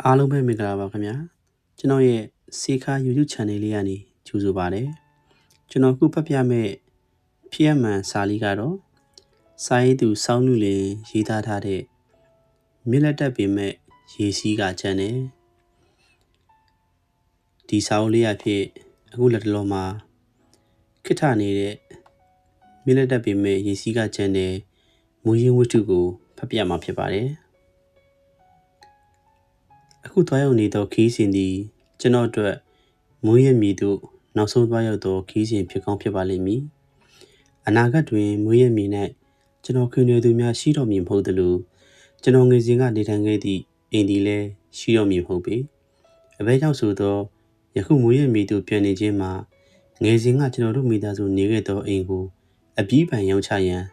အားလုံးပဲမင်္ဂလာပါခင်ဗျာကျွန်တော်ရဲ့စေခါ YouTube Channel လေးကနေကြိုဆိုပါတယ်ကျွန်တော်ခုဖတ်ပြမယ့်ဖြစ်မှန်စာလေးကတော့စာရေးသူစောင်းလူလင်ရေးသားထားတဲ့မြစ်လက်တက်ပင်မဲ့ရေစီးကချမ်းတယ်ဒီစာအုပ်လေးအဖြစ်အခုလက်တလုံးမှာခိထနေတဲ့မြစ်လက်တက်ပင်မဲ့ရေစီးကချမ်းတယ်မူရင်းဝတ္ထုကိုဖတ်ပြမှာဖြစ်ပါတယ်အခုသွားရောက်နေသောခီးစဉ်သည်ကျွန်တော်အတွက်မွေးရမည်သို့နောက်ဆုံးသွားရောက်သောခီးစဉ်ဖြစ်ကောင်းဖြစ်ပါလိမ့်မည်အနာဂတ်တွင်မွေးရမည်၌ကျွန်တော်ခင်ရွယ်သူများရှိတော်မည်မဟုတ်သလိုကျွန်တော်ငယ်စဉ်ကနေထိုင်ခဲ့သည့်အိမ်သည်လည်းရှိတော်မည်မဟုတ်ပေအဘဲကြောင့်ဆိုသောယခုမွေးရမည်သို့ပြန်နေခြင်းမှာငယ်စဉ်ကကျွန်တော်တို့မိသားစုနေခဲ့သောအိမ်ကိုအပြီးပံရောင်းချရန်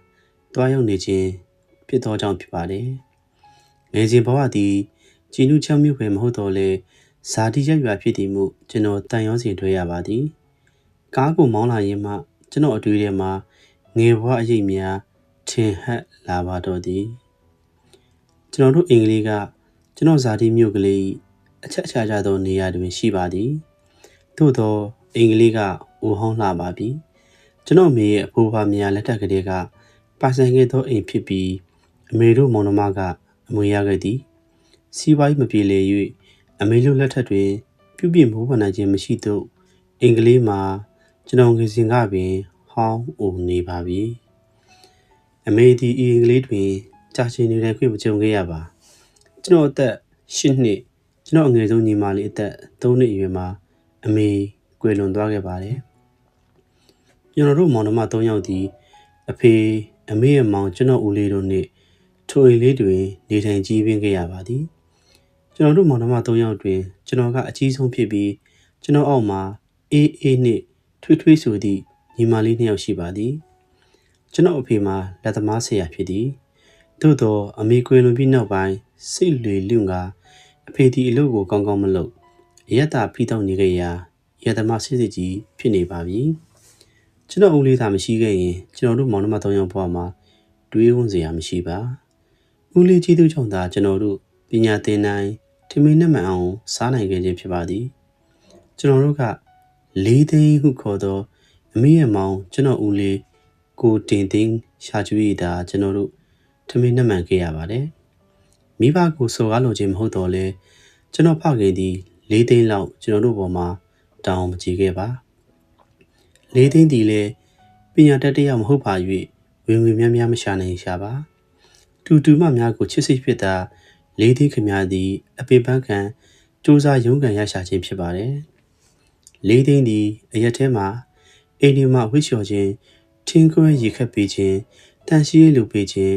သွားရောက်နေခြင်းဖြစ်သောကြောင့်ဖြစ်ပါတယ်ငယ်စဉ်ဘဝသည်ကျင်းနုချောင်းမြို့ပဲမဟုတ်တော့လေဇာတိရက်ရွာဖြစ်တည်မှုကျွန်တော်တန်ရောစင်တွေ့ရပါသည်ကားကိုမောင်းလာရင်မှကျွန်တော်အတွေ့အထဲမှာငယ်ဘဝအရေးများထင်ဟပ်လာပါတော့သည်ကျွန်တော်တို့အင်္ဂလိပ်ကကျွန်တော်ဇာတိမြို့ကလေးအချက်အခြားကြသောနေရာတွင်ရှိပါသည်သို့သောအင်္ဂလိပ်ကအိုဟောင်းလာပါပြီကျွန်တော်မေရဲ့အဖိုးဖွားများလက်ထက်ကလေးကပါဆိုင်ခဲ့သောအိမ်ဖြစ်ပြီးအမေတို့မောင်နှမကအမွေရခဲ့သည်စီးပွားရေးမပြေလည်၍အမေတို့လက်ထက်တွင်ပြုပြင်မိုးပန်နိုင်ခြင်းမရှိသို့အင်္ဂလိပ်မှာကျွန်တော်ငယ်စဉ်ကပင်ဟောင်းအိုနေပါပြီအမေသည်အင်္ဂလိပ်တွင်ကြာရှည်နေတဲ့ခွင့်မကြုံခဲ့ရပါကျွန်တော်အသက်8နှစ်ကျွန်တော်အငယ်ဆုံးညီမလေးအသက်3နှစ်အရွယ်မှာအမေကွယ်လွန်သွားခဲ့ပါတယ်ကျွန်တော်တို့မောင်နှမ3ယောက်သည်အဖေအမေရဲ့မောင်ကျွန်တော်ဦးလေးတို့နှင့်ထိုအိမ်လေးတွင်နေထိုင်ကြီးပင်ခဲ့ရပါသည်ကျွန်တော်တို့မောင်နှမ3ယောက်တွင်ကျွန်တော်ကအကြီးဆုံးဖြစ်ပြီးကျွန်တော်အောက်မှာအေးအေးနှင့်ထွေးထွေးဆိုသည့်ညီမလေး2ယောက်ရှိပါသည်ကျွန်တော်အဖေမှာလက်သမားဆရာဖြစ်သည်သို့သောအမေကွယ်လွန်ပြီးနောက်ပိုင်းစိတ်လေလွင့်ကအဖေဒီအလုပ်ကိုကောင်းကောင်းမလုပ်ရက်တာဖိတောက်နေခဲ့ရာရက်သမားစစ်စစ်ကြီးဖြစ်နေပါပြီကျွန်တော်ဦးလေးသာမရှိခဲ့ရင်ကျွန်တော်တို့မောင်နှမ3ယောက်ဘဝမှာတွေးဝန်းစရာမရှိပါဦးလေးကြီးသူကြောင့်သာကျွန်တော်တို့ပညာသင်နိုင်ထမင်းနဲ့မှန်အောင်စားနိုင်ခဲ့ခြင်းဖြစ်ပါသည်ကျွန်တော်တို့က4သိန်းဟုခေါ်သောအမေရဲ့မောင်ကျွန်တော်ဦးလေးကိုတင်သိန်းရှာကျွေးတာကျွန်တော်တို့ထမင်းနဲ့မှန်ခဲ့ရပါတယ်မိဘကိုစော်ကားလိုခြင်းမဟုတ်တော့လဲကျွန်တော်ဖခင်သည်4သိန်းလောက်ကျွန်တော်တို့ပေါ်မှာတောင်းမကြည့်ခဲ့ပါ4သိန်းဒီလဲပညာတတ်တယောက်မဟုတ်ပါ၍ဝင်ငွေများများမရှာနိုင်ရှာပါတူမများကိုချစ်စိတ်ဖြစ်တာ4သိန်းခမည်းသည်အပေပန်းခံစူးစားရုန်းကန်ရရှာခြင်းဖြစ်ပါတယ်4သိန်းသည်အရက်ထဲမှာအိမ်ဒီမှာဝှစ်လျှော်ခြင်းထင်းခွဲရေခတ်ပေးခြင်းတန်ရှင်းလူပေးခြင်း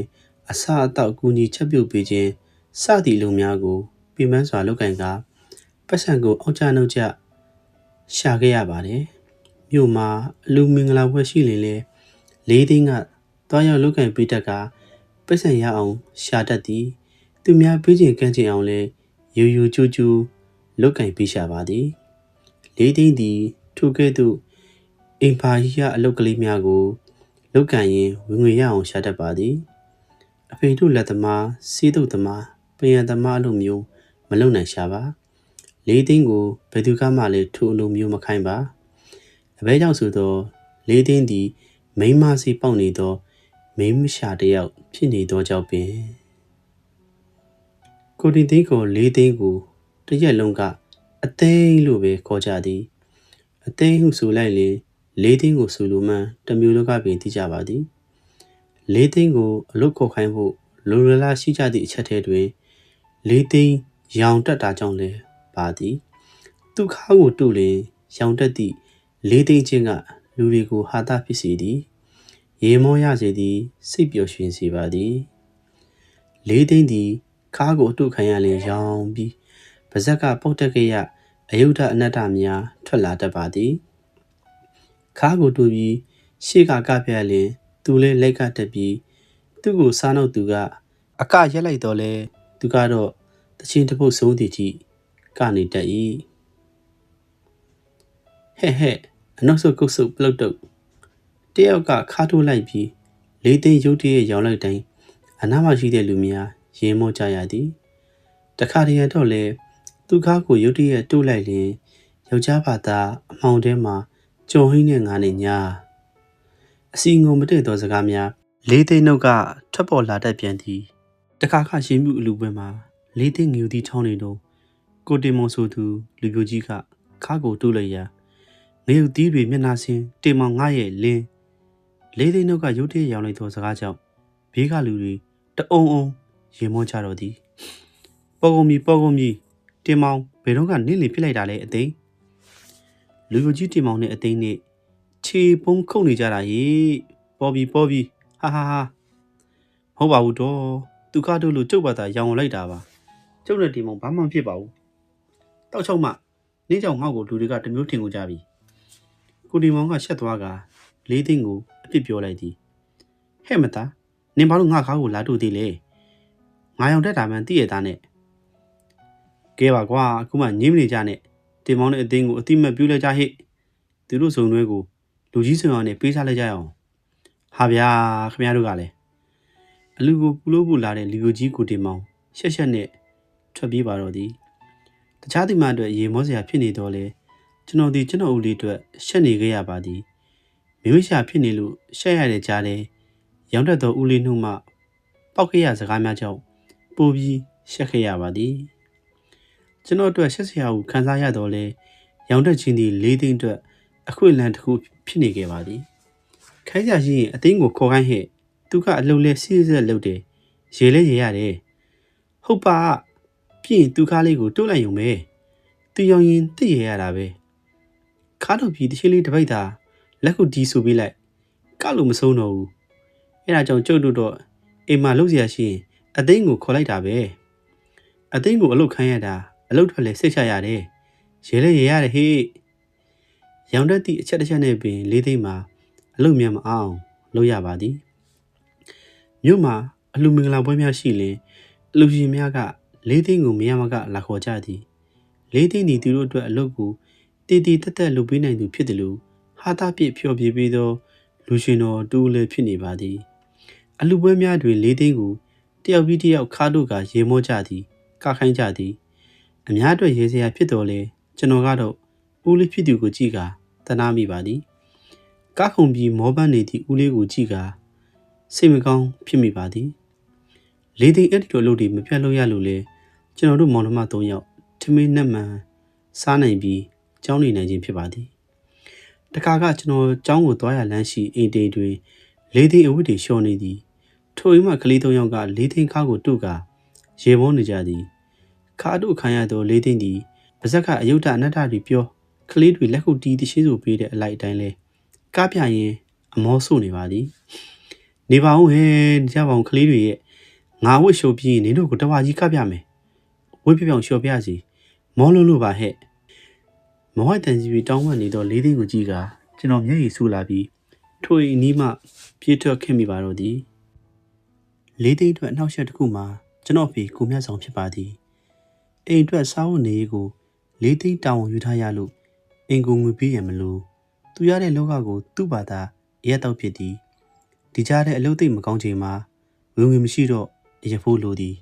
အစာအသောက်ကူညီချက်ပြုတ်ပေးခြင်းစသည့်လူများကိုပြင်ပန်းစွာလုပ်ကင်ကပတ်စံကိုအောက်ကျနှုတ်ကျရှာခဲ့ရပါတယ်မြို့မှာအလူမင်္ဂလာပွဲရှိရင်လေ4သိန်းကတွားရောက်လုပ်ကင်ပေးတတ်ကပတ်စံရအောင်ရှာတတ်သည်သူများပေးခြင်းကမ်းခြင်းအောင်လဲယူကျူလုတ်ကင်ပေးရှာပါသည်4သိန်းသည်ထိုကဲ့သို့အင်ဖာကြီးကအလုတ်ကလေးများကိုလုတ်ကင်ရင်ဝင်ငွေရအောင်ရှာတတ်ပါသည်အဖေတို့လက်သမားစီးတုပ်သမားပယံသမားအလိုမျိုးမလုံနိုင်ရှာပါ4သိန်းကိုဘယ်သူကမှလည်းထိုအလိုမျိုးမခိုင်းပါအဘဲကြောင့်ဆိုသော4သိန်းသည်မိန်းမစီပေါက်နေသောမိန်းမရှာတယောက်ဖြစ်နေသောကြောင့်ပင်ကိုတင်သိန်းကို4သိန်းကိုတရက်လုံးကအသိန်းလို့ပဲခေါ်ကြသည်အသိန်းဟုဆိုလိုက်လေ4သိန်းကိုဆိုလိုမှန်းတမျိုးလုံးကပင်သိကြပါသည်4သိန်းကိုအလုတ်ခေါ်ခိုင်းဖို့လိုလလားရှိကြသည့်အချက်ထဲတွင်4သိန်းရောင်တက်တာကြောင့်လည်းပါသည်သူခါကိုတို့လင်ရောင်တက်သည့်4သိန်းချင်းကလူတွေကိုဟာတာဖြစ်စေသည်ရေမောရစေသည်စိတ်ပျော်ရွှင်စေပါသည်4သိန်းသည်ခါကိုတို့ခံရလင်ရောင်ပြီးပါဇက်ကပုတ်တက်ခဲ့ရအယုဒ္ဓအနတ္တများထွက်လာတတ်ပါသည်ခါကိုတို့ပြီးရှေ့ကပြလင်သူလဲလက်ကတက်ပြီးသူ့ကိုစားနှုတ်သူကအကရက်လိုက်တော့လဲသူကတော့တချင်းတပုတ်ဆုံးသည်ကြီးကနေတတ်၏ဟဲ့အနောက်ဆုတ်ကုတ်ဆုတ်ပလုတ်တုတ်တယောက်ကခါထိုးလိုက်ပြီး4သိန်းရုတ်တရက်ရောင်းလိုက်တိုင်းအနားမှာရှိတဲ့လူများရေမောကြရသည်တခါတရံတော့လဲ သူကားကိုရုတ်တရက်တိုးလိုက်လျင်ယောက်ျားဘာသာအမှောင်ထဲမှာကြော်ဟင်းနဲ့ငါနဲ့ညာအစီငုံမတည့်သောစကားများလေးသိန်းနှုတ်ကထွက်ပေါ်လာတတ်ပြန်သည်တခါခရှင်မှုအလူပွဲမှာလေးသိန်းငယူသည့်ချောင်းတွေတို့ကိုတင်မွန်ဆိုသူလူပြိုကြီးကခါကိုတိုးလိုက်ရာငရုတ်သီးတွေမျက်နှာဆင်းတင်မောင်ငါရဲ့လင်းလေးသိန်းနှုတ်ကရုတ်တရက်ရောင်လိုက်သောစကားကြောင့်ဘေးကလူတွေတအုံအုံရင်မောကြတော့သည်ပေါ်ကုန်မီတင်မောင်ဘယ်တော့ကနင့်လင်ဖြစ်လိုက်တာလဲအသိလူပြိုကြီးတင်မောင်နဲ့အသိနဲ့ခြေပုံးခုတ်နေကြတာရေပေါ်ပြီဟာမဟုတ်ပါဘူးတော့သူကားတို့လို့ကျုပ်ဘာသာရောင်လိုက်တာပါကျုပ်နဲ့တင်မောင်ဘာမှမဖြစ်ပါဘူးတောက်ချောက်မှနေ့ကြောင်ငေါ့ကိုလူတွေကတမျိုးထင်ကုန်ကြပြီကိုတင်မောင်ကရှက်သွားကလေးသိန်းကိုအပြစ်ပြောလိုက်သည်ဟဲ့မသားနင်ဘာလို့ငါခါကိုလာတို့သေးလဲငါရောင်တက်တာမှန်သိရသားနဲ့ကဲပါကွာအခုမှငင်းမနေကြနဲ့တင်မောင်နဲ့အသိန်းကိုအတိမတ်ပြူးလိုက်ကြဟိသူတို့စုံတွဲကိုလူကြီးစုံအောင်နဲ့ပေးစားလိုက်ကြရအောင်ဟာဗျာခင်ဗျားတို့ကလည်းအလူကိုပူလို့ပူလာတဲ့လူကြီးကိုတင်မောင်ရှက်နဲ့ထွက်ပြေးပါတော့သည်တခြားသူမှအတွက်ရေမောစရာဖြစ်နေတော့လေကျွန်တော်ဦးလေးအတွက်ရှက်နေခဲ့ရပါသည်မိမိရှာဖြစ်နေလို့ရှက်ရတဲ့ကြားလဲရောင်တက်သောဦးလေးနှုတ်မှပောက်ခဲ့ရစကားများကြောင့်ပိုပြီးရှက်ခဲ့ရပါသည်ကျွန်တော်အတွက်ရှက်စရာကိုခံစားရတော့လေရောင်တက်ချင်းသည်လေးသိန်းအတွက်အခွင့်အလမ်းတစ်ခုဖြစ်နေခဲ့ပါသည်ခိုင်းကြရှိရင်အသိန်းကိုခေါ်ခိုင်းဟဲ့သူကအလုံလဲစီးစက်လုပ်တယ်ရေလဲရေရတယ်ဟုတ်ပါပြင်သူကားလေးကိုတိုးလိုက်ရုံပဲသူရောင်ရင်သိရရတာပဲခါတော့ပြီးတချင်းလေးတစ်ပိုက်သာလက်ခုတီးဆိုပေးလိုက်ကလို့မဆုံးတော့ဘူးအဲ့ဒါကြောင့်ကျုပ်တို့တော့အိမ်မှာလှုပ်เสียရှိရင်အသိန်းကိုခေါ်လိုက်တာပဲအသိန်းကိုအလုတ်ခိုင်းရတာအလုတ်ထွက်လဲစိတ်ချရတယ်ရေလဲရေရတယ်ဟေးရောင်တက်သည့်အချက်တစ်ချက်နဲ့ပင်လေးသိန်းမှာအလုတ်မြန်မအောင်လုပ်ရပါသည်မြို့မှာအလူမင်္ဂလာပွဲများရှိရင်အလူရှင်များကလေးသိန်းကိုမရမကလာခေါ်ကြသည်လေးသိန်းဒီသူတို့အတွက်အလုတ်ကိုတည်တက်လုပ်ပေးနိုင်သူဖြစ်တယ်လို့ဟာတာပြည့်ဖျော်ပြပြီးသောလူရှင်တော်တူလည်းဖြစ်နေပါသည်အလူပွဲများတွင်လေးသိန်းကိုတယောက်ပြီးတယောက်ခါတို့ကရေမောကြသည်ကခိုင်းကြသည်အများအတွက်ရေစရာဖြစ်တော်လဲကျွန်တော်ကတော့ဦးလေးဖြစ်သူကိုကြည့်ကတနာမိပါသည်ကခုံပြီးမောပန်းနေသည့်ဦးလေးကိုကြည့်ကစိတ်မကောင်းဖြစ်မိပါသည်လေးသိန်းအဲ့ဒီလိုလုပ်တွေမပြတ်လို့ရလို့လေကျွန်တော်တို့မောင်နှမ3ယောက်ထမင်းနဲ့မှန်စားနိုင်ပြီးကျောင်းနေနိုင်ခြင်းဖြစ်ပါသည်တခါကကျွန်တော်ကျောင်းကိုသွားရလမ်းရှိအိမ်တိမ်တွင်လေးသိန်းအဝတ်တွေလျှော်နေသည်ထိုအိမ်မှကလေး3ယောက်ကလေးသိန်းခါကိုတုတ်ကရေမောနေကြသည်ခါတို့ခံရသောလေးသိန်းသည်ပါဇက်ကအယုဒ္ဓအနတ္တတွေပြောကလေးတွေလက်ခုပ်တီးတရှိဆိုပေးတဲ့အလိုက်အတိုင်းလဲကားပြရင်အမောဆို့နေပါသည်နေပါဦးဟဲ့နေကြပါဦးကလေးတွေရဲ့ငါဝတ်လျှော်ပြီးနေတို့ကိုတဝါကြီးကပြမယ်ဝတ်ပြောင်လျှော်ပြစီမောလို့ပါဟဲ့မဝိုက်တန်ကြီးပြီးတောင်းပန်နေတော့လေးသိန်းကိုကြည့်ကကျွန်တော်မျက်ရည်ဆူလာပြီးထိုအနီးမှပြေးထွက်ခဲ့မိပါတော့သည်လေးသိန်းအတွက်အနှောက်အယှက်တစ်ခုမှာကျွန်တော်ဖေကိုမြတ်ဆောင်ဖြစ်ပါသည်အိမ်အတွက်စားဝတ်နေရေးကိုလေးသိန်းတောင်းဝန်ယူထားရလို့အိမ်ကိုငွေပေးရမလို့သူရတဲ့လောကကိုသူ့ဘာသာရက်တော့ဖြစ်သည်ဒီကြားတဲ့အလုပ်သိမ့်မကောင်းချိန်မှာဝင်ငွေမရှိတော့အရဖို့လိုသည်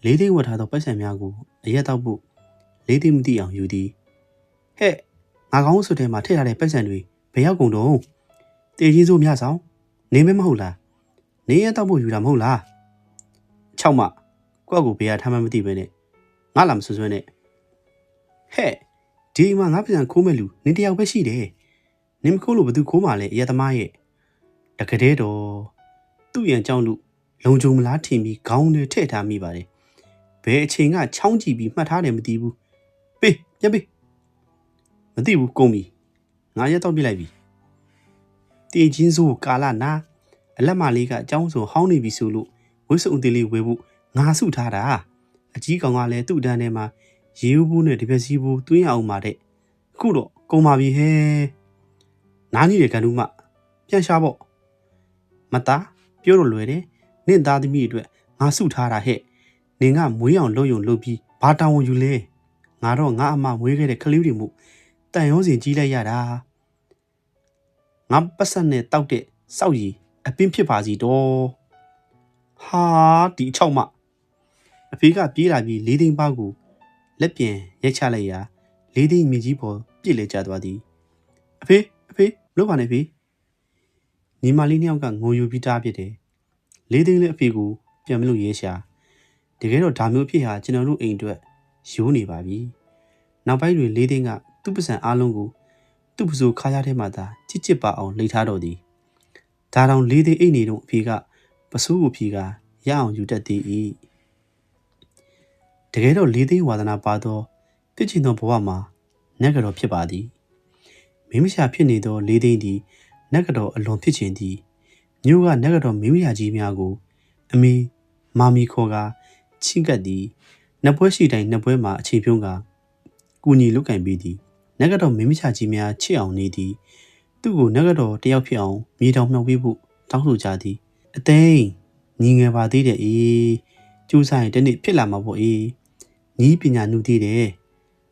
လေးသိန်းဝတ်ထားသောပိုက်ဆံများကိုအရက်တော့ဖို့လေးသိန်းမသိအောင်ယူသည်ဟဲ့ငါကောင်းဆိုတဲ့မှာထည့်ထားတဲ့ပိုက်ဆံတွေဘယ်ရောက်ကုန်တော့တေကြီးစိုးမြဆောင်နေမမဟုတ်လားနေရတော့ဖို့ယူတာမဟုတ်လား6မကွက်ကိုဘေးကထားမှမသိပဲနဲ့ငါလာမဆွဆွဲနဲ့ဟဲ့ဒီမှာငါပြန်ခိုးမဲ့လူနင်တယောက်ပဲရှိတယ်နင်မခိုးလို့ဘသူခိုးမှလဲအရက်သမားရဲ့တကတဲ့တော့သူ့ရန်ကြောင့်လို့လုံခြုံမလားထင်ပြီးခေါင်းတွေထည့်ထားမိပါတယ်ဘယ်အချိန်ကချောင်းကြည့်ပြီးမှတ်ထားတယ်မသိဘူးပေးညပေးမသိဘူးကုန်ပြီငါရက်တော့ပြလိုက်ပြီတေချင်းစိုးကာလာနာအလက်မလေးကအကြောင်းဆိုဟောင်းနေပြီဆိုလို့ဝစ်စုံသေးလေးဝယ်ဖို့ငါစုထားတာအကြီးကောင်ကလည်းသူ့တန်းထဲမှာရေဦးဘူးနဲ့တပြက်စီးဘူးတွင်းအောင်ပါတဲ့အခုတော့ကုန်ပါပြီဟဲ့နားကြီးတဲ့ကန်တူးမှပြန်ရှာပေါ့မသားပြောလို့လွယ်တယ်နင့်သားသမီးအတွက်ငါစုထားတာဟဲ့နင်ကမွေးအောင်လုပ်ပြီးဘာတောင်းဝန်ယူလဲငါတော့ငါအမမွေးခဲ့တဲ့ကလေးတွေမို့တန်ရောစင်ကြီးလိုက်ရတာငါပတ်ဆက်နဲ့တောက်တဲ့စောက်ရည်အပင်းဖြစ်ပါစီတော့ဟာဒီ6မအဖေကပြေးလာပြီးလေးသိန်းပါးကို လက်ပြန်ရိုက်ချလိုက်ရာလေးသိန်းမြေကြီးပေါ်ပြစ်လဲကျသွားသည်အဖေလို့ပါနဲ့ဖေညီမလေးနှစ်ယောက်ကငိုယူပြီးတားဖြစ်တယ်လေးသိန်းလည်းအဖေကိုပြန်မလို့ရဲရှာတကယ်တော့ဒါမျိုးအဖြစ်ဟာကျွန်တော်တို့အိမ်အတွက်ရိုးနေပါပြီနောက်ပိုင်းတွင်လေးသိန်းကသူ့ပစံအားလုံးကိုသူ့ပစိုးခါးရထဲမှာသာချစ်ချစ်ပါအောင်လှိထားတော်သည်ဒါတောင်လေးသိန်းအိတ်နေတော့အဖေကပစိုးကိုဖြီကရအောင်ယူတတ်သည်၏တကယ်တော့လေးသိန်းဝါသနာပါသောပြည့်ချင်သောဘဝမှာနတ်ကတော်ဖြစ်ပါသည်မိမရှာဖြစ်နေသောလေးသိန်းသည်နတ်ကတော်အလွန်ဖြစ်ခြင်းသည်မြို့ကနတ်ကတော်မိမယာကြီးများကိုအမေမာမီခေါ်ကချင်းကပ်သည်နှစ်ပွဲရှိတိုင်းနှစ်ပွဲမှာအချိန်ဖြုံးကကူညီလုကင်ပေးသည်နတ်ကတော်မိမရှာကြီးများချစ်အောင်နေသည်သူ့ကိုနတ်ကတော်တယောက်ဖြစ်အောင်မြေတောင်မြောက်ပေးဖို့တောင်းဆိုကြသည်အသိညီငယ်ပါသေးတယ်ကျူးဆိုင်တနေ့ဖြစ်လာမှာပေါ့ညီပညာနှုတ်သေးတယ်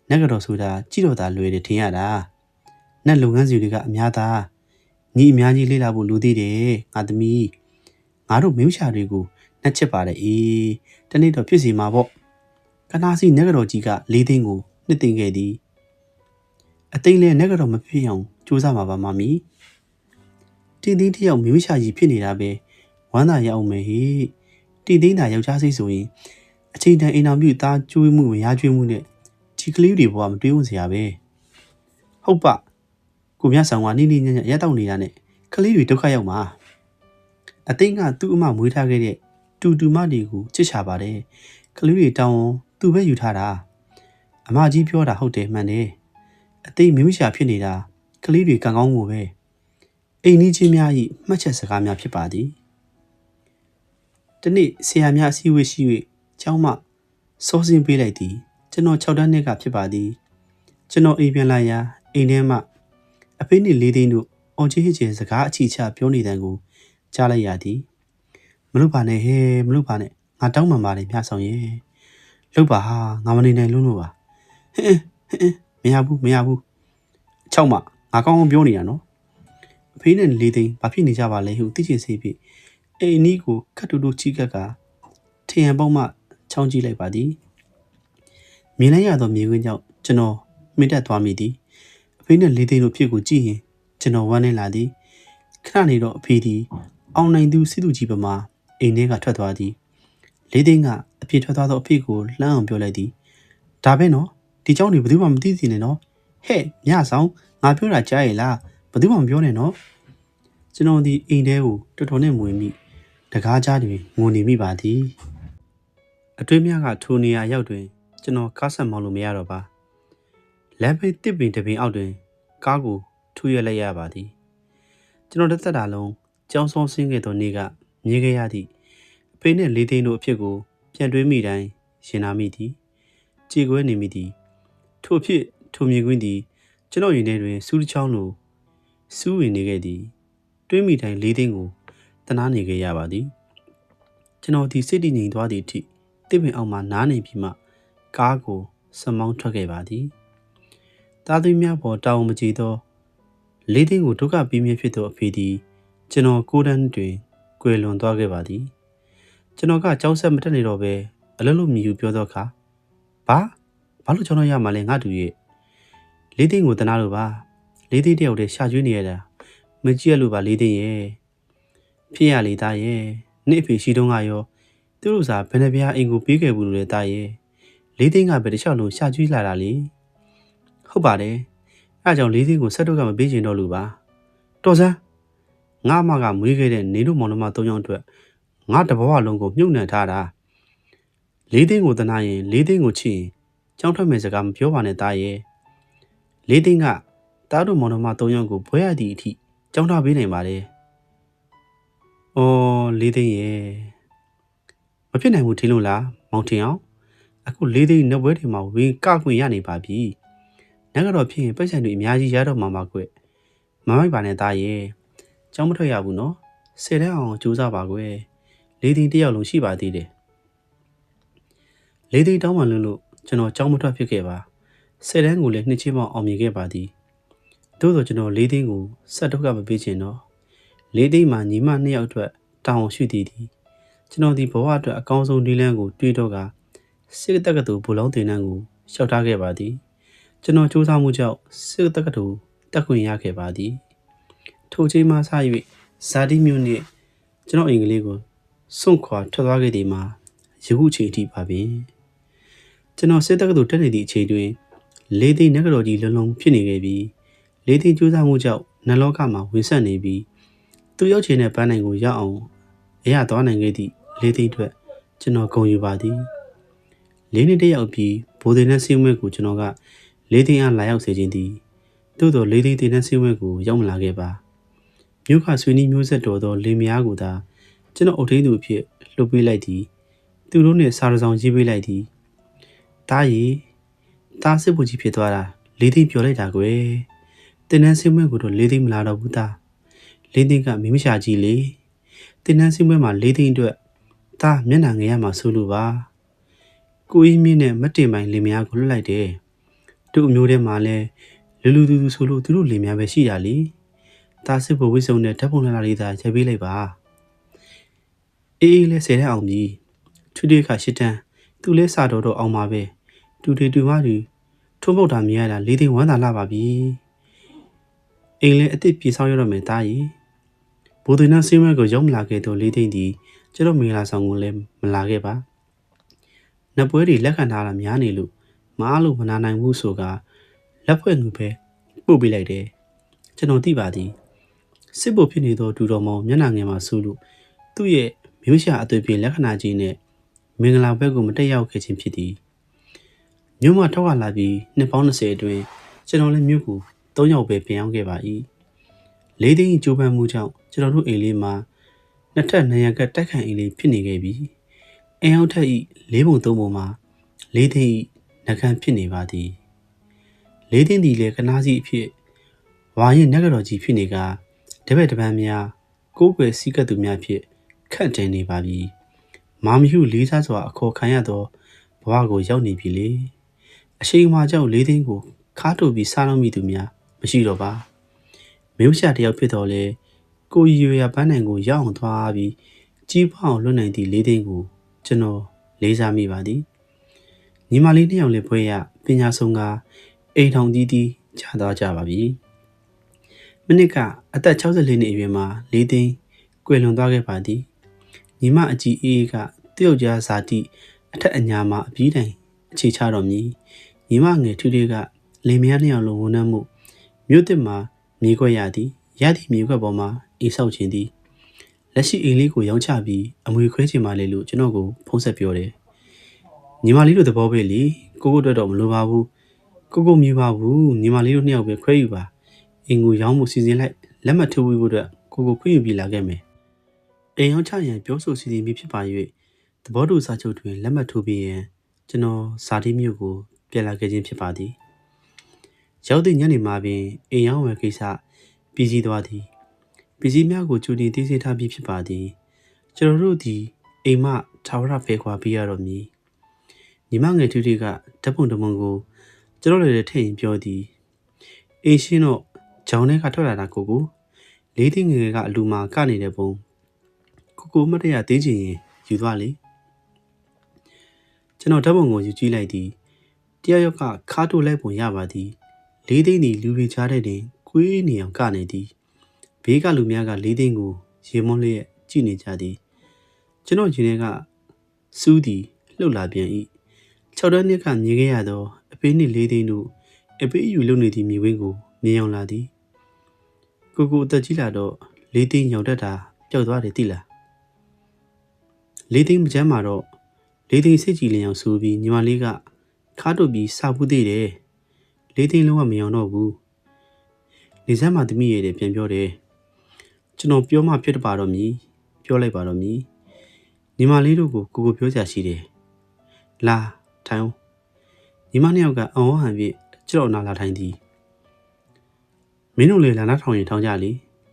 နတ်ကတော်ဆိုတာကြည့်တော့တာလွယ်တယ်ထင်ရတာနတ်လုပ်ငန်းစီတွေကအများသားညီအများကြီးလေ့လာဖို့လိုသေးတယ်ငါသမီးငါတို့မင်းရှာတွေကိုနှက်ချစ်ပါတယ်တနေ့တော့ဖြစ်စီမှာပေါ့ကနာစီနတ်ကတော်ကြီးကလေးသိန်းကိုနှစ်သိမ့်ခဲ့သည်အသိလဲနတ်ကတော်မဖြစ်အောင်ကြိုးစားမှာပါမမီတင်းတင်းတယောက်မင်းရှာကြီးဖြစ်နေတာပဲဝမ်းသာရအောင်မယ်ဟေ့တင်းတင်းသာယောက်ျားစိတ်ဆိုရင်အချိန်တန်အိမ်တော်ပြုသားကျွေးမှုမရကျွေးမှုနဲ့ဒီကလေးတွေဘဝမတွေးဝင်စရာပဲဟုတ်ပါကိုမြဆောင်ကနိနိညံ့ညံ့ရက်တောက်နေတာနဲ့ကလေးတွေဒုက္ခရောက်မှာအသိကသူ့အမမွေးထားခဲ့တဲ့တူမတွေကိုချစ်ချပါတယ်ကလေးတွေတောင်းသူပဲယူထားတာအမကြီးပြောတာဟုတ်တယ်မှန်တယ်အသိမိမရှာဖြစ်နေတာကလေးတွေကံကောင်းမှုပဲအိမ်နီးချင်းများ၏မှတ်ချက်စကားများဖြစ်ပါသည်တနေ့ဆရာများအစည်းအဝေးရှိ၍ကျောင်းမှစောစင်းပေးလိုက်သည်ကျွန်တော်6တန်းနှစ်ကဖြစ်ပါသည်ကျွန်တော်အိမ်ပြန်လာရာအိမ်ထဲမှအဖေနှင့်လေးသိန်းတို့အောင်ချစ်ဟစ်ချင်စကားအချီချပြောနေတယ်ကိုကြားလိုက်ရသည်မလုပ်ပါနဲ့ဟဲမလုပ်ပါနဲ့ငါတောင်းပန်ပါတယ်မြဆောင်ရဲ့လုပ်ပါဟာငါမနေနိုင်လို့ပါဟင်းမရဘူး6မှငါကောင်းအောင်ပြောနေတာနော်အဖေနဲ့လေးသိန်းဘာဖြစ်နေကြပါလဲဟုသိချင်စေပြီအိမ်နီးကိုခတ်တူတူချီကပ်ကထရံပေါက်မှချောင်းကြည့်လိုက်ပါသည်မြင်လိုက်ရသောမြေခွင်းကြောင့်ကျွန်တော်မိတက်သွားမိသည်အဖေနဲ့လေးသိန်းတို့ဖြစ်ကိုကြည့်ရင်ကျွန်တော်ဝမ်းနေလာသည်ခဏနေတော့အဖေသည်အောင်နိုင်သူစစ်သူကြီးပမာအိမ်ထဲကထွက်သွားသည်လေးသိန်းကအဖေထွက်သွားသောအဖေကိုလှမ်းအောင်ပြောလိုက်သည်ဒါပဲနော်ဒီเจ้าတွေဘယ်သူမှမသိသေးနဲ့နော်ဟဲ့ညဆောင်ငါပြောတာကြားရလားဘယ်သူမှမပြောနဲ့နော်ကျွန်တော်ဒီအိမ်ထဲကိုတော်တော်နဲ့မဝင်မိတကားကြားတွင်ငိုနေမိပါသည်အတွင်းများကထိုနေရာရောက်တွင်ကျွန်တော်ကားဆက်မောင်းလို့မရတော့ပါလမ်းဘေးတစ်ပင်တစ်ပင်အောက်တွင်ကားကိုထူရလိုက်ရပါသည်ကျွန်တော်တစ်သက်တာလုံးကြောင်းဆောင်ဆင်းခဲ့သောနေ့ကမြင်ခဲ့ရသည့်အဖေနှင့်လေးသိန်းတို့အဖြစ်ကိုပြန်တွေးမိတိုင်းရင်နာမိသည်ကြေကွဲနေမိသည်ထို့ဖြစ်ထိုမြင်ကွင်းသည်ကျွန်တော်ရင်ထဲတွင်စူးတစ်ချောင်းလိုစူးဝင်နေခဲ့သည်တွေးမိတိုင်းလေးသိန်းကိုတနာနေခဲ့ရပါသည်ကျွန်တော်ဒီစိတ်တည်ငြိမ်သွားသည့်အထိတစ်ပင်အောက်မှနားနေပြီးမှကားကိုစမောင်းထွက်ခဲ့ပါသည်သားသမီးများပေါ်တောင်းမကြည့်သောလေးသိန်းကိုဒုက္ခပြီးမြဖြစ်သောအဖေသည်ကျွန်တော်ကိုတန်းတွင်ကွယ်လွန်သွားခဲ့ပါသည်ကျွန်တော်ကကြောင်းဆက်မတက်နေတော့ပဲအလုံးလုံးမြည်ယူပြောသောအခါဘာလို့ကျွန်တော်ရမှာလဲငါတူရဲ့လေးသိန်းကိုတနာလို့ပါလေးသိန်းတယောက်တည်းရှာကျွေးနေရတာမကြည့်ရလို့ပါလေးသိန်းရဲ့ဖြစ်ရလေသားရဲ့နေ့အဖေရှိတုန်းကရောသူတို့စာဘယ်နှပြားအိမ်ကိုပေးခဲ့ဘူးလို့လဲသားရဲ့လေးသိန်းကပဲတစ်ချောင်းလုံးရှာကျွေးလာတာလေဟုတ်ပါတယ်အဲကြောင့်လေးသိန်းကိုဆက်တော့ကမပေးချင်တော့လို့ပါတော်စမ်းငါအမကမွေးခဲ့တဲ့နေတို့မောင်နှမ၃ယောက်အတွက်ငါတဘဝလုံးကိုမြုပ်နှံထားတာလေးသိန်းကိုတနာရင်လေးသိန်းကိုချစ်ရင်ကြောင်းထွက်မဲ့စကားမပြောပါနဲ့သားရဲ့လေးသိန်းကတားတို့မောင်နှမ၃ယောက်ကိုဘွဲရသည့်အထိကြောင်းထားပေးနိုင်ပါတယ်အော်လေးသိန်းရဲ့မဖြစ်နိုင်ဘူးထင်လို့လားမောင်ထင်အောင်အခုလေးသိန်းနှစ်ပွဲတွေမှာဝင်ကခွင့်ရနေပါပြီနဂတော်ဖြစ်ရင်ပတ်စံတွေအများကြီးရတော့မှာပါကွမမိုက်ပါနဲ့သားရဲ့ကြောင်းမထွက်ရဘူးနော်10တန်းအောင်ကြိုးစားပါကွလေးသိန်းတယောက်လုံးရှိပါသေးတယ်လေးသိန်းတောင်းမှလွန်းလို့ကျွန်တော်ကြောင်းမထွက်ဖြစ်ခဲ့ပါ10တန်းကိုလည်းနှစ်ချင်းပေါင်းအောင်မြင်ခဲ့ပါသည်သို့သောကျွန်တော်လေးသိန်းကိုဆက်ဒုက္ခမပေးချင်တော့လေးသိန်းမှာညီမ2ယောက်အတွက်တောင်းရှိသည်ကျွန်တော်ဒီဘဝအတွက်အကောင်းဆုံးနည်းလမ်းကိုတွေးတော့ကစစ်တက်ကတူဘူလောင်းတင်နှန်းကို လျှောက်ထားခဲ့ပါသည်ကျွန်တော်စူးစမ်းမှုကြောင့်စစ်တက္ကသိုလ်တက်ခွင့်ရခဲ့ပါသည်ထိုချိန်မှစ၍ဇာတိမျိုးနှင့်ကျွန်တော်အင်္ဂလိပ်ကိုစွန့်ခွာထွက်သွားခဲ့သည်မှာယခုချိန်ထိပါပင်ကျွန်တော်စစ်တက္ကသိုလ်တက်နေသည့်အချိန်တွင်လေးသိန်းနဂတော်ကြီးလုံးလုံးဖြစ်နေခဲ့ပြီးလေးသိန်းစူးစမ်းမှုကြောင့်နတ်လောကမှာဝင်ဆက်နေပြီးသူရောက်ချင်တဲ့ပန်းနိုင်ကိုရောက်အောင်အရသွားနိုင်ခဲ့သည့်လေးသိန်းအတွက်ကျွန်တော်ဂုဏ်ယူပါသည်လေးနှစ်တယောက်ပြီးဘိုးသိန်းနဲ့ဆင်းဝဲကိုကျွန်တော်ကလေးသိန်းအားလာရောက်စေခြင်းသည်သို့တော်လေးသိန်းနဲ့ဆင်းဝဲကိုရောက်မလာခဲ့ပါမြို့ခဆွေနီးမျိုးဆက်တော်သောလေမယားကိုသာကျွန်တော်အုပ်ထိန်းသူအဖြစ်လှုပ်ပေးလိုက်သည်သူတို့နဲ့စာရဆောင်ရေးပေးလိုက်သည်တားရီတားစစ်ဖို့ကြီးဖြစ်သွားတာလေးသိန်းပြောလိုက်တာကွယ်တင်းနှန်းဆင်းဝဲကိုတော့လေးသိန်းမလာတော့ဘူးသားလေးသိန်းကမိမရှာကြီးလေတင်းနှန်းဆင်းဝဲမှာလေးသိန်းအတွက်တားမျက်နှာငယ်ရမှာဆိုလိုပါကိုကြီးမြင့်နဲ့မတင်ပိုင်လေမယားကိုလွတ်လိုက်တယ်သူ့အမျိုးထဲမှာလဲလူသူဆိုလို့သူတို့လေမယားပဲရှိတာလေတားစစ်ဖို့ဝိစုံနဲ့ဓာတ်ပုံလာလေးသာချက်ပေးလိုက်ပါအေးလဲဆယ်တဲ့အောင်ပြီထွေးထွေးခါရှစ်တန်းသူလဲစာတော်တော့အောင်ပါပဲတူမတူထုံးပုတ်တာမြင်ရတာလေးသိန်းဝမ်းသာလာပါပြီအိမ်လဲအစ်စ်ပြေဆောင်ရတော့မယ်တားရီဘိုးသွင်းနှဆင်းဝဲကိုရောက်မလာခဲ့တော့လေးသိန်းဒီကျွန်တော်မင်္ဂလာဆောင်ကိုလည်းမလာခဲ့ပါနတ်ပွဲတွေလက်ခံထားတာများနေလို့မအားလို့မနာနိုင်ဘူးဆိုကလက်ဖွဲ့ငွေပဲပို့ပေးလိုက်တယ်ကျွန်တော်သိပါသည်စစ်ဖို့ဖြစ်နေသောဒူတော်မောင်မျက်နှာငယ်မှာဆိုလို့သူ့ရဲ့မျိုးရှာအသွေးပြင်းလက္ခဏာကြီးနဲ့မင်္ဂလာဘက်ကိုမတက်ရောက်ခဲ့ခြင်းဖြစ်သည်မြို့မှာထောက်ရလာပြီးနှစ်ပေါင်း20အတွင်းကျွန်တော်လည်းမြို့ကို3ယောက်ပဲပြန်ရောက်ခဲ့ပါ၏လေးသိန်းကြိုးပမ်းမှုကြောင့်ကျွန်တော်တို့အိမ်လေးမှာနှစ်ထပ်နေရကတိုက်ခိုင်အိမ်လေးဖြစ်နေခဲ့ပြီးအိမ်အောင်ထက်ဤ၄ပုံ3ပုံမှာလေးသိန်းဤနှကန်းဖြစ်နေပါသည်လေးသိန်းဒီလည်းကနားစီအဖြစ်ဝါရင်နဂတော်ကြီးဖြစ်နေကတပည့်တပန်းများကိုးကွယ်စည်းကပ်သူများဖြစ်ခန့်တင်နေပါပြီမာမီဟုလေးစားစွာအခေါ်ခံရသောဘဝကိုရောက်နေပြီလေအရှိန်အဝါကြောင့်လေးသိန်းကိုခါထုတ်ပြီးစားလုံးမိသူများမရှိတော့ပါမျိုးရှာတယောက်ဖြစ်တော်လဲကိုရွေရပန်းနိုင်ကိုရောက်အောင်သွားပြီးကြီးပွားအောင်လွတ်နိုင်သည့်လေးသိန်းကိုကျွန်တော်လေးစားမိပါသည်ညီမလေးနှစ်ယောက်လည်းဖွဲရပညာဆုံးကအိမ်ထောင်ကြီးကြီးခြားသွားကြပါပြီမိနစ်ကအသက်64နှစ်အရွယ်မှာလေးသိန်းကွယ်လွန်သွားခဲ့ပါသည်ညီမအကြီးအေးကတယောက်ကြားဇာတိအထက်အညာမှာအပြီးတိုင်အခြေချတော်မူညီမငယ်ထူးတွေကလင်မယားနှစ်ယောက်လုံးဝန်ထမ်းမှုမြို့သစ်မှာမြေခွက်ရသည်ရသည့်မြေခွက်ပေါ်မှာအိမ်ဆောက်ခြင်းသည်လက်ရှိအိမ်လေးကိုရောင်းချပြီးအမွေခွဲခြင်းပါလေလို့ကျွန်တော်ကိုဖုန်းဆက်ပြောတယ်ညီမလေးတို့သဘောပဲလေကိုအတွက်တော့မလိုပါဘူးကိုမြည်ပါဘူးညီမလေးတို့နှစ်ယောက်ပဲခွဲယူပါအင်ကိုရောင်းမှုစီစဉ်လိုက်လက်မှတ်ထိုးပြီးဖို့အတွက်ကိုခွင့်ယူပြီးလာခဲ့မယ်အိမ်ရောင်းချရန်ပြောဆိုစီစဉ်ပြီးဖြစ်ပါ၍သဘောတူစာချုပ်တွင်လက်မှတ်ထိုးပြီးရန်ကျွန်တော်ဇာတိမြို့ကိုပြန်လာခဲ့ခြင်းဖြစ်ပါသည်ရောက်သည့်ညနေမှာပင်အိမ်ရောင်းဝယ်ကိစ္စပြည်စည်းသွားသည်ပြည်စည်းများကိုကြိုတင်သိစေထားပြီးဖြစ်ပါသည်ကျွန်တော်တို့သည်အိမ်မှထာဝရဖဲခွာပြီးရတော့မည်ညီမငယ်ထူးတွေကဓာတ်ပုံတမုံကိုကျွန်တော်လည်းထည့်ရင်ပြောသည်အိမ်ရှင်းတော့ဂျောင်းထဲကထွက်လာတာကိုလေးသိန်းငယ်ကအလူမာကနေတဲ့ပုံကိုမတ်တရသေးချင်ရင်ယူသွားလေကျွန်တော်ဓာတ်ပုံကိုယူကြည့်လိုက်သည်တယောက်ကခါတိုလိုက်ပုံရပါသည်လေးသိန်းဒီလူတွေချားတဲ့တင်ကွေးနေအောင်ကနေသည်ဘေးကလူများကလေးသိန်းကိုရေမွန်းလျက်ကြည့်နေကြသည်ကျွန်တော်ရင်ထဲကစူးသည်လှုပ်လာပြန်၏6တန်းနှစ်ကမြင်ခဲ့ရသောအပေးနှစ်လေးသိန်းတို့အပေးယူလုံနေသည့်မြေဝင်းကိုမြင်အောင်လာသည်ကိုအသက်ကြီးလာတော့လေးသိန်းရောင်တတ်တာပျောက်သွားတယ်သိလားလေးသိန်းမချမ်းမှာတော့လေးသိန်းစိတ်ကြည်လင်အောင်ဆိုပြီးညီမလေးကခါထုတ်ပြီးစာဖို့သေးတယ်လေးသိန်းလုံးဝမရောင်တော့ဘူးနေစမ်းမှသမီးရဲ့ပြန်ပြောတယ်ကျွန်တော်ပြောမှဖြစ်တပါတော့မည်ပြောလိုက်ပါတော့မည်ညီမလေးတို့ကိုပြောကြရှိတယ်လာထိုင်အောင်ညီမနှစ်ယောက်ကအံ့ဩဟန်ပြီးကျွန်တော်နာလာထိုင်သည်မင်းတို့လေလာနာထောင်ရင်ထောင်ကြလေ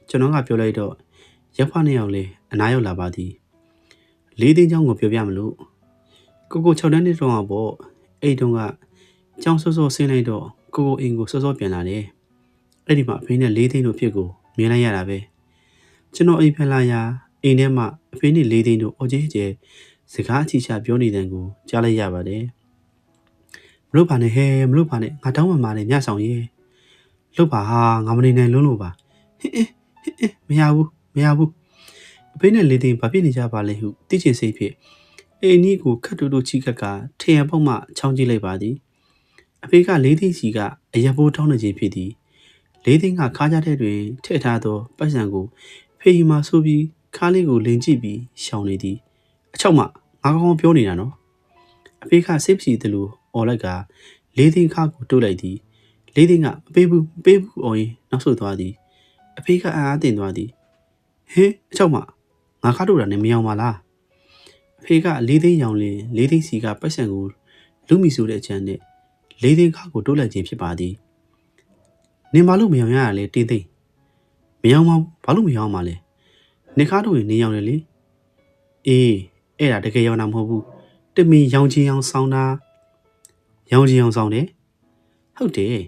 ကျွန်တော်ကပြောလိုက်တော့ရက်ဖနှစ်ယောက်လေအနားရောက်လာပါသည်လေးသိန်းချောင်းကိုပြောပြမလို့ကို6တန်းနှစ်တုန်းကပေါ့အဲ့တုန်းကကျောင်းစောစောဆင်းလိုက်တော့ကိုအင်ကိုစောစောပြန်လာတယ်အဲ့ဒီမှာအဖေနဲ့လေးသိန်းတို့ဖြစ်ကိုမြင်လိုက်ရတာပဲကျွန်တော်အိမ်ဖက်လာရာအိမ်ထဲမှာအဖေနဲ့လေးသိန်းတို့အော်ကျဲစကားအချီချပြောနေတဲ့ကိုကြားလိုက်ရပါတယ် လို့ပါနဲ့ဟဲမလို့ပါနဲ့ငါတောင်းမှမာတယ်ညဆောင်ရဲ့လို့ပါဟာငါမနေနိုင်လုံးလို့ပါဟင်းမရဘူးအဖေနဲ့လေတင်ဘာဖြစ်နေကြပါလဲဟုသိချင်စိတ်ဖြင့်အိမ်ကြီးကိုခတ်တူတူချိကက်ကထရံပေါက်မှချောင်းကြည့်လိုက်ပါသည်အဖေကလေးသိန်းစီကအရက်ပိုးတောင်းနေခြင်းဖြစ်သည်လေးသိန်းကခါးကြတဲ့တွင်ထည့်ထားသောပိုက်ဆံကိုဖေးမှဆိုပြီးခါးလေးကိုလင်ကြည့်ပြီးရှောင်နေသည်အချောက်မှငါကောင်းပြောနေတာနော်အဖေကစိတ်ဖြစ်သလိုအော်လိုက်ကလေးသိန်းခါကိုတိုးလိုက်သည်လေးသိန်းကမပေးဘူးအော်ရင်နောက်ဆုတ်သွားသည်အဖေကအားတင်သွားသည်ဟင်းအချောက်မှငါခါတိုးတာနဲ့မယောင်ပါလားအဖေကလေးသိန်းရောင်လင်လေးသိန်းစီကပိုက်ဆံကိုလူမီဆိုတဲ့အချမ်းနဲ့လေးသိန်းခါကိုတိုးလိုက်ခြင်းဖြစ်ပါသည်နင်ဘာလို့မယောင်ရရလဲတင်းသိန်းမယောင်ပါဘူးဘာလို့မယောင်မှာလဲနေခါတိုးရင်နေယောင်တယ်လေအေးအဲ့ဒါတကယ်ယောင်တာမဟုတ်ဘူးတမီရောင်ချင်းအောင်ဆောင်းတာရောင်ချင်းအောင်ဆောင်းတယ်ဟုတ်တယ်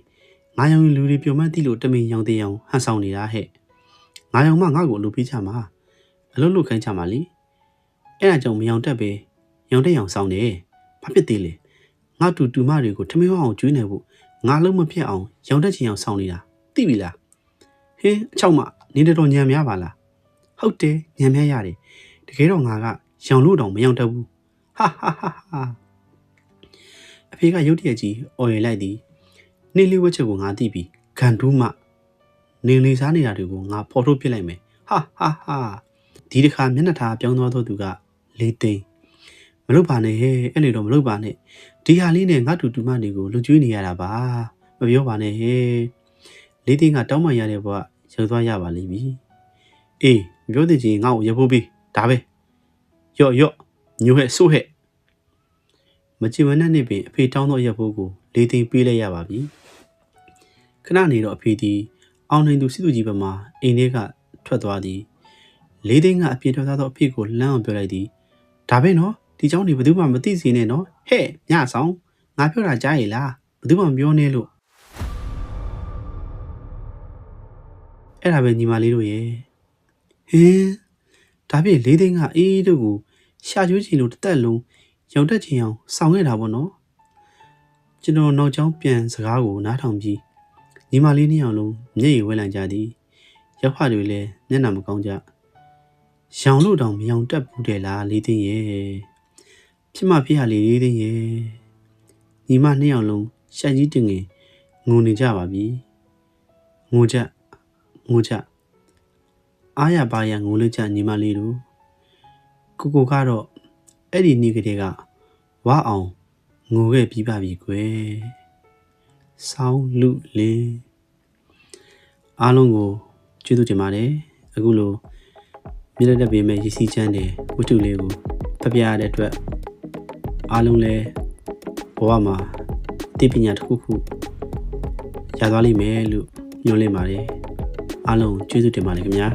ငါရောင်လူတွေပြောမှန်းသိလို့တမီရောင်သေးအောင်ဟန်ဆောင်နေတာဟဲ့ငါရောင်မှငါ့ကိုအလုပ်ပေးချမှာအလုပ်လုပ်ခိုင်းချမှာလေအဲ့ဒါကြောင့်မယောင်တက်ပဲရောင်တက်ရောင်ဆောင်းတယ်ဘာဖြစ်သေးလဲငါတူမတွေကိုထမင်းအောင်ကျွေးနေဖို့ငါလုံးမဖြစ်အောင်ရောင်တက်ချင်အောင်ဆောင်းနေတာသိပြီလားဟင်းအချောက်မှနေတော်ညံများပါလားဟုတ်တယ်ညံများရတယ်တကယ်တော့ငါကရောင်လို့တောင်မယောင်တတ်ဘူးဟာအဖေကရုတ်တရက်ကြီးအော်ရလိုက်သည်နေလေးဝက်ချက်ကိုငါသိပြီဂန်တူးမှနေလေးစားနေတာတွေကိုငါဖော်ထုတ်ပြလိုက်မယ်ဟာဒီတစ်ခါမျက်နှာထားပြောင်းသွားသောသူကလေးသိန်းမလုပ်ပါနဲ့ဟဲ့အဲ့လိုတော့မလုပ်ပါနဲ့ဒီဟာလေးနဲ့ငါတူမတွေကိုလူကျွေးနေရတာပါမပြောပါနဲ့ဟဲ့လေးသိန်းကတောင်းပန်ရတဲ့ဘဝရောက်သွားရပါလိမ့်မည်အေးပြောတဲ့ချင်းငါ့ကိုရဖို့ပြီးဒါပဲယော့ညိုဟဲ့ဆိုးဟဲ့မချင်မနဲ့နေပင်အဖေတောင်းတော့ရဖို့ကိုလေးသိန်းပေးလိုက်ရပါပြီခဏနေတော့အဖေသည်အောင်နိုင်သူစစ်သူကြီးဘက်မှအိမ်ထဲကထွက်သွားသည်လေးသိန်းကအပြင်ထွက်သွားသောအဖေကိုလမ်းအောင်ပြောလိုက်သည်ဒါပဲနော်ဒီเจ้าနေဘယ်သူမှမသိစေနဲ့နော်ဟဲ့ညဆောင်ငါပြောတာကြားရည်လားဘယ်သူမှမပြောနဲ့လို့အဲ့ဒါပဲညီမလေးတို့ရဲ့ဟင်းဒါဖြင့်လေးသိန်းကအေးတို့ကိုရှာကျွေးချင်လို့တစ်သက်လုံးရောင်တက်ချင်အောင်ဆောင်ခဲ့တာပေါ့နော်ကျွန်တော်နောက်ကျောင်းပြန်စကားကိုနားထောင်ပြီးညီမလေးနှစ်ယောက်လုံးမျက်ရည်ဝဲလံကြသည်ရောက်ဖတွေလည်းမျက်နှာမကောင်းကြရောင်လို့တောင်မရောင်တက်ဘူးတယ်လားလေးသိန်းရဲ့ဖြစ်မှဖြစ်ရလေလေးသိန်းရဲ့ညီမနှစ်ယောက်လုံးရှာကြီးတင်ငင်ငုံနေကြပါပြီငိုကြအားရပါရငိုလို့ကြညီမလေးတို့ကိုကတော့အဲ့ဒီနေ့ကတည်းကဝါအောင်ငိုခဲ့ပြီးပါပြီကွယ်ဆောင်းလူလင်းအားလုံးကိုကျေးဇူးတင်ပါတယ်အခုလိုမြစ်လက်တဲ့ပေးမဲ့ရည်စည်းချမ်းတဲ့ဝတ္ထုလေးကိုဖပြရတဲ့အတွက်အားလုံးလည်းဘဝမှာသိပညာတစ်ခုရသွားလိမ့်မယ်လို့ညွှန်လင့်ပါတယ်အားလုံးကျေးဇူးတင်ပါတယ်ခင်ဗျာ